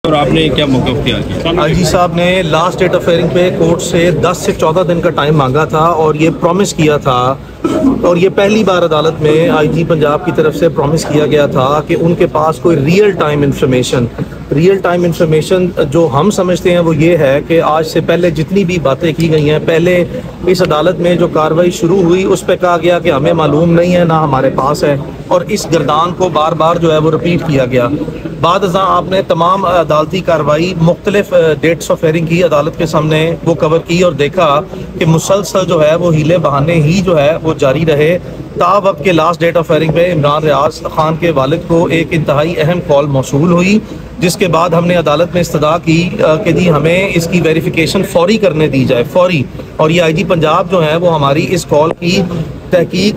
और आपने क्या मौका अख्तियार किया? आईजी साहब ने लास्ट डेट ऑफ हियरिंग पे कोर्ट से 10 से 14 दिन का टाइम मांगा था और ये प्रॉमिस किया था, और ये पहली बार अदालत में आईजी पंजाब की तरफ से प्रॉमिस किया गया था कि उनके पास कोई रियल टाइम इंफॉर्मेशन जो हम समझते हैं वो ये है कि आज से पहले जितनी भी बातें की गई हैं, पहले इस अदालत में जो कार्रवाई शुरू हुई उस पर कहा गया कि हमें मालूम नहीं है, ना हमारे पास है, और इस गर्दान को बार बार जो है वो रिपीट किया गया। बाद आपने तमाम अदालती कार्रवाई मुख्तलिफ डेट्स ऑफ हियरिंग की अदालत के सामने वो कवर की और देखा कि मुसलसल जो है वो हीले बहाने ही जो है वो जारी रहे। वक्त के लास्ट डेट ऑफ हियरिंग में इमरान रियाज खान के वालिद को एक इंतहाई अहम कॉल मौसूल हुई, जिसके बाद हमने अदालत में इस्तदा की कि जी हमें इसकी वेरिफिकेशन फौरी करने दी जाए, फौरी। और ये आईजी पंजाब जो है वो हमारी इस कॉल की तहकीक,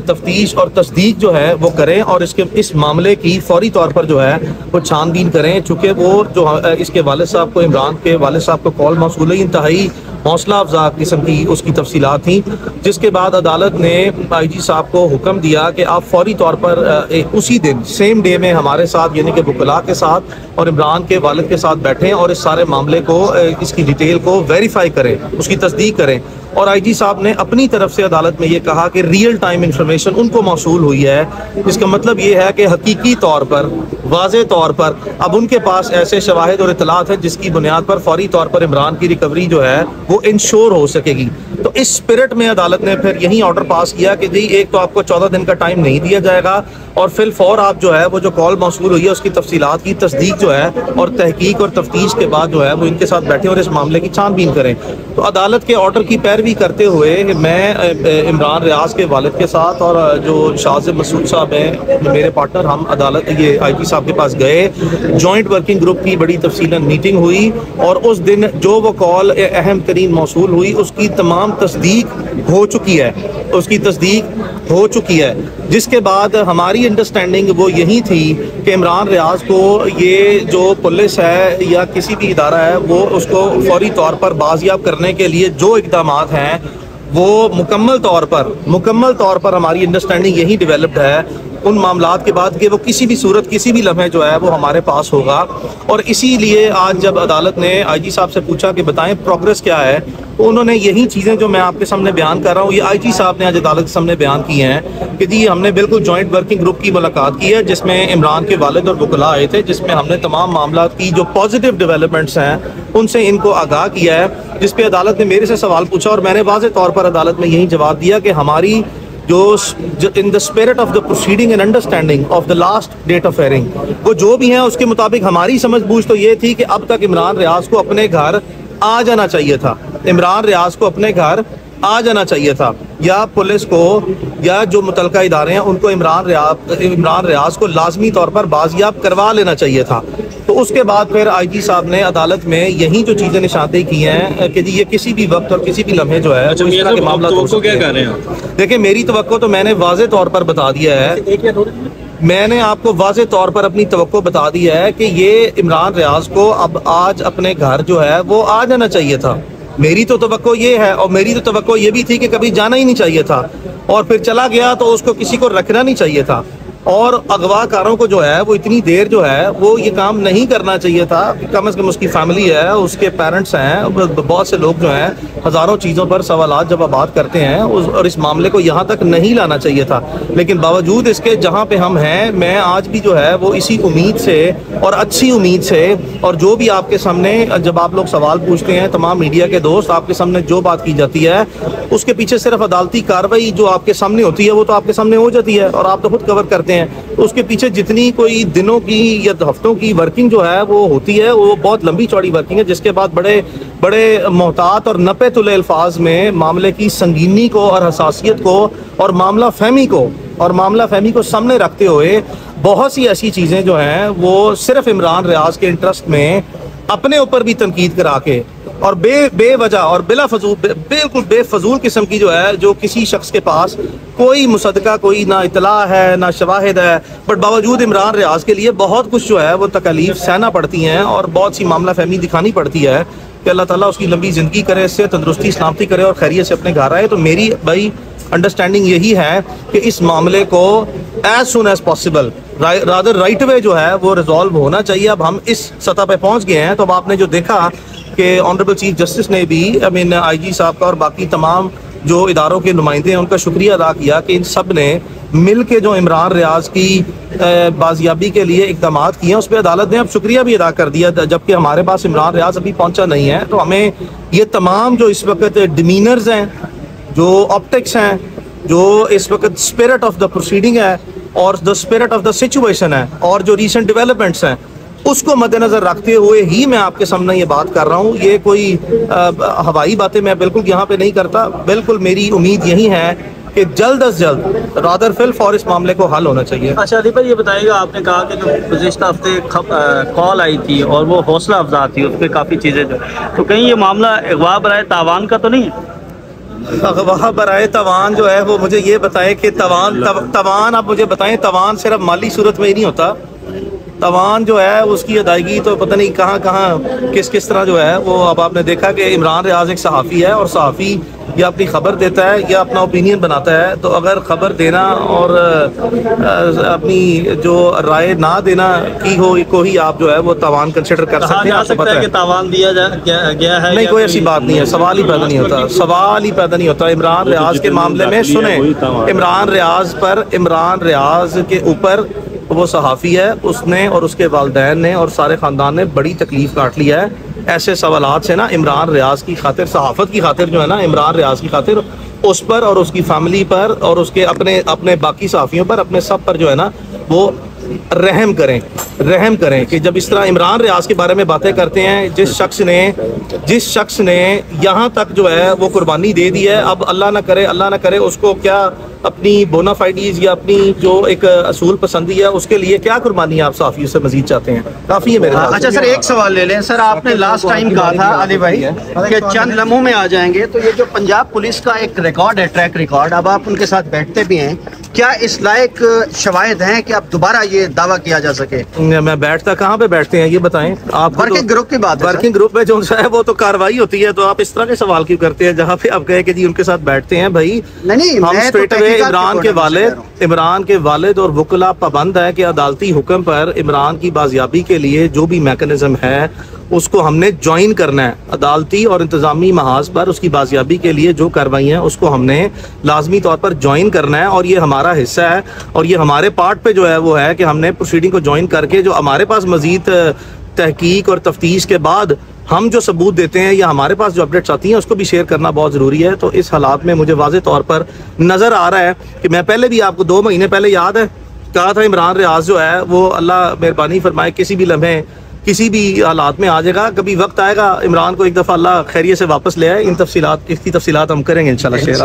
तफ्तीश और तस्दीक जो है वो करें और इस मामले की फौरी तौर पर जो है वो छानबीन करें। चूँकि वो जो इसके वालिद साहब को, इमरान के वालिद साहब को कॉल मौसूल हुई, इंतहाई हौसला अफजा किस्म की उसकी तफसीलात थी, जिसके बाद अदालत ने आईजी साहब को हुक्म दिया कि आप फौरी तौर पर उसी दिन सेम डे में हमारे साथ यानी कि वकला के साथ और इमरान के वालिद के साथ बैठें और इस सारे मामले को, इसकी डिटेल को वेरीफाई करें, उसकी तस्दीक करें। और आईजी साहब ने अपनी तरफ से अदालत में ये कहा कि रियल टाइम इंफॉर्मेशन उनको मौसूल हुई है। इसका मतलब ये है कि हकीकी तौर पर, वाज़े तौर पर अब उनके पास ऐसे शवाहिद और इतलात हैं जिसकी बुनियाद पर फौरी तौर पर इमरान की रिकवरी जो है वो इंश्योर हो सकेगी। तो इस स्पिरिट में अदालत ने फिर यही ऑर्डर पास किया कि जी एक तो आपको 14 दिन का टाइम नहीं दिया जाएगा और फिर फौर आप जो है वो जो कॉल मौसूल हुई है उसकी तफसीलात की तस्दीक जो है और तहकीक और तफ्तीश के बाद जो है वो इनके साथ बैठे और इस मामले की छानबीन करें। तो अदालत के ऑर्डर की पैरवी करते हुए मैं इमरान रियाज के वालिद के साथ और जो शाहज़ेब मसूद साहब हैं मेरे पार्टनर, हम अदालत ये आईजी साहब के पास गए। जॉइंट वर्किंग ग्रुप की बड़ी तफसीलन मीटिंग हुई और उस दिन जो वो कॉल अहम तरीन मौसूल हुई उसकी तमाम तस्दीक हो चुकी है, जिसके बाद हमारी अंडरस्टैंडिंग वो यही थी कि इमरान रियाज को ये जो पुलिस है या किसी भी इदारा है वो उसको फौरी तौर पर बाजियाब करने के लिए जो इक़दामात हैं वो मुकम्मल तौर पर हमारी अंडरस्टैंडिंग यही डेवलप्ड है उन मामलात के बाद कि वो किसी भी सूरत, किसी भी लम्हे जो है वो हमारे पास होगा। और इसीलिए आज जब अदालत ने आईजी साहब से पूछा कि बताएं प्रोग्रेस क्या है, तो उन्होंने यही चीज़ें जो मैं आपके सामने बयान कर रहा हूँ ये आईजी साहब ने आज अदालत के सामने बयान की हैं कि जी हमने बिल्कुल जॉइंट वर्किंग ग्रुप की मुलाकात की है जिसमें इमरान के वालिद और वकला आए थे, जिसमें हमने तमाम मामला की जो पॉजिटिव डेवलपमेंट्स हैं उनसे इनको आगाह किया है। जिस पे अदालत ने मेरे से सवाल पूछा और मैंने वाज़े तौर पर अदालत में यही जवाब दिया कि हमारी जो in the spirit of the proceeding and understanding of the last date of hearing वो जो भी है उसके मुताबिक हमारी समझ बूझ तो ये थी कि अब तक इमरान रियाज को अपने घर आ जाना चाहिए था, या पुलिस को या जो मुतलका इदारे हैं उनको इमरान रियाज को लाजमी तौर पर बाजियाब करवा लेना चाहिए था। तो उसके बाद फिर आईजी साहब ने अदालत में यही जो चीज़ें निशानदेही की हैं कि जी ये किसी भी वक्त और किसी भी लम्हे जो है तो इस तरह के मामला हो सकते हैं। क्या कह रहे हैं? देखिए मेरी तवक्को तो मैंने वाज़े तौर पर बता दिया है, मैंने आपको वाज़े तौर पर अपनी तवक्को बता दी है कि ये इमरान रियाज को अब आज अपने घर जो है वो आ जाना चाहिए था। मेरी तो तवक्को ये है और मेरी तो तवक्को ये भी थी कि कभी जाना ही नहीं चाहिए था और फिर चला गया तो उसको किसी को रखना नहीं चाहिए था और अगवाकारों को जो है वो इतनी देर जो है वो ये काम नहीं करना चाहिए था। कम से कम उसकी फैमिली है, उसके पेरेंट्स हैं, बहुत से लोग जो हैं हज़ारों चीज़ों पर सवालात जवाबात करते हैं और इस मामले को यहाँ तक नहीं लाना चाहिए था। लेकिन बावजूद इसके जहाँ पे हम हैं, मैं आज भी जो है वो इसी उम्मीद से और अच्छी उम्मीद से और जो भी आपके सामने जब आप लोग सवाल पूछते हैं, तमाम मीडिया के दोस्त आपके सामने जो बात की जाती है उसके पीछे सिर्फ अदालती कार्रवाई जो आपके सामने होती है वो तो आपके सामने हो जाती है और आप तो खुद कवर करते हैं। तो उसके पीछे जितनी कोई दिनों की या हफ्तों की वर्किंग जो है वो होती है वो बहुत लंबी चौड़ी वर्किंग है, जिसके बाद बड़े मोहतात और नपे तुले अल्फाज में मामले की संगीनी को और हसासियत को और मामला फहमी को सामने रखते हुए बहुत सी ऐसी चीज़ें जो हैं वो सिर्फ इमरान रियाज के इंटरेस्ट में अपने ऊपर भी तनकीद करा के और बेवजह और बिल्कुल बेफजूल किस्म की जो है, जो किसी शख्स के पास कोई मुसद्दका, कोई ना इतला है ना शवाहिद है, बट बावजूद इमरान रियाज के लिए बहुत कुछ जो है वो तकलीफ सहना पड़ती हैं और बहुत सी मामला फहमी दिखानी पड़ती है। कि अल्लाह ताला उसकी लंबी ज़िंदगी करे, इससे तंदुरुस्ती सलामती करे और खैरियत से अपने घर आए। तो मेरी भाई अंडरस्टैंडिंग यही है कि इस मामले को as soon as possible rather right way जो है वो रिजॉल्व होना चाहिए। अब हम इस सतह पे पहुंच गए हैं, तो अब आपने जो देखा कि ऑनरेबल चीफ जस्टिस ने भी IG साहब का और बाकी तमाम जो इदारों के नुमाइंदे हैं उनका शुक्रिया अदा किया कि इन सब ने मिल के जो इमरान रियाज की बाजियाबी के लिए इकदाम किए हैं उस पर अदालत ने अब शुक्रिया भी अदा कर दिया, जबकि हमारे पास इमरान रियाज अभी पहुंचा नहीं है। तो हमें ये तमाम जो इस वक्त डिमीनर्स हैं, जो ऑप्टिक्स हैं, जो इस वक्त स्पिरिट ऑफ द प्रोसीडिंग है और the spirit of the situation है और जो रीसेंट डेवलपमेंट्स हैं उसको मद्देनजर रखते हुए ही मैं आपके सामने ये बात कर रहा हूँ। ये कोई हवाई बातें मैं बिल्कुल यहाँ पे नहीं करता। बिल्कुल मेरी उम्मीद यही है कि जल्द अज जल्द रादर फिल फॉर इस मामले को हल होना चाहिए। अच्छा अली भाई, ये बताइएगा, आपने कहा कि जो गुज़िश्ता हफ्ते कॉल आई थी और वो हौसला अफजा थी, उस पर काफ़ी चीज़ें जो, तो कहीं ये मामला अगवा बराए तावान का तो नहीं है? अगवा बराए तवान जो है वो मुझे ये बताएं कि तवान आप मुझे बताएं, तवान सिर्फ माली सूरत में ही नहीं होता। तवान जो है उसकी अदायगी तो पता नहीं कहाँ कहाँ किस किस तरह जो है वो। अब आपने देखा कि इमरान रियाज एक सहाफ़ी है और सहाफ़ी या अपनी खबर देता है या अपना ओपिनियन बनाता है। तो अगर खबर देना और अपनी जो राय ना देना की हो को ही आप जो है वो तवान कंसिडर कर सकते हैं। आपको पता है कि तावान दिया गया है? नहीं, कोई ऐसी बात नहीं है, सवाल ही पैदा नहीं होता, सवाल ही पैदा नहीं होता। इमरान रियाज के मामले में सुने, इमरान रियाज के ऊपर वो सहाफ़ी है, उसने और उसके वालिदैन ने और सारे ख़ानदान ने बड़ी तकलीफ़ काट लिया है। ऐसे सवालात से ना इमरान रियाज की खातिर, सहाफ़त की खातिर जो है ना, इमरान रियाज की खातिर उस पर और उसकी फैमिली पर और उसके अपने बाकी सहाफ़ियों पर, अपने सब पर जो है ना वो रहम करें कि जब इस तरह इमरान रियाज के बारे में बातें करते हैं, जिस शख्स ने यहाँ तक जो है वो कुर्बानी दे दी है, अब अल्लाह ना करे उसको क्या अपनी बोनाफाइडीज या अपनी जो एक असूल पसंदी है उसके लिए क्या कुर्बानी आप साफियों से मजीद चाहते हैं? काफ़ी है मेरे पास। अच्छा सर, एक सवाल ले लें सर, आपने लास्ट टाइम कहा था अली भाई कि चंद लम्हों में आ जाएंगे, तो ये जो पंजाब पुलिस का एक रिकॉर्ड है, ट्रैक रिकॉर्ड, अब आप उनके साथ बैठते भी हैं, क्या इस लायक शवाहिद हैं कि अब दोबारा ये दावा किया जा सके? मैं बैठता कहाँ पे बैठते हैं ये बताएं आप? वर्किंग ग्रुप की बात है। वर्किंग ग्रुप में जो है वो तो कार्रवाई होती है, तो आप इस तरह के सवाल क्यों करते हैं जहाँ पे आप कहे कि जी उनके साथ बैठते हैं? भाई नहीं, हम स्ट्रेट अवे इमरान के वालिद और वकला पाबंद है कि अदालती हुक्म पर इमरान की बाजियाबी के लिए जो भी मैकेनिज्म है उसको हमने ज्वाइन करना है। अदालती और इंतजामी महाज पर उसकी बाजियाबी के लिए जो कार्रवाइयाँ हैं उसको हमने लाजमी तौर पर ज्वाइन करना है और ये हमारा हिस्सा है और ये हमारे पार्ट पे जो है वो है कि हमने प्रोसीडिंग को ज्वाइन करके जो हमारे पास मजीद तहकीक और तफ्तीश के बाद हम जो सबूत देते हैं या हमारे पास जो अपडेट्स आती हैं उसको भी शेयर करना बहुत ज़रूरी है। तो इस हालात में मुझे वाज़े तौर पर नज़र आ रहा है कि मैं पहले भी आपको 2 महीने पहले याद है कहा था इमरान रियाज जो है वो अल्लाह मेहरबानी फरमाए किसी भी लम्हे किसी भी हालात में आ जाएगा, कभी वक्त आएगा इमरान को एक दफ़ा अल्लाह खैरियत से वापस ले आए। इसकी तफसीलात हम करेंगे इंशाल्लाह शेयर।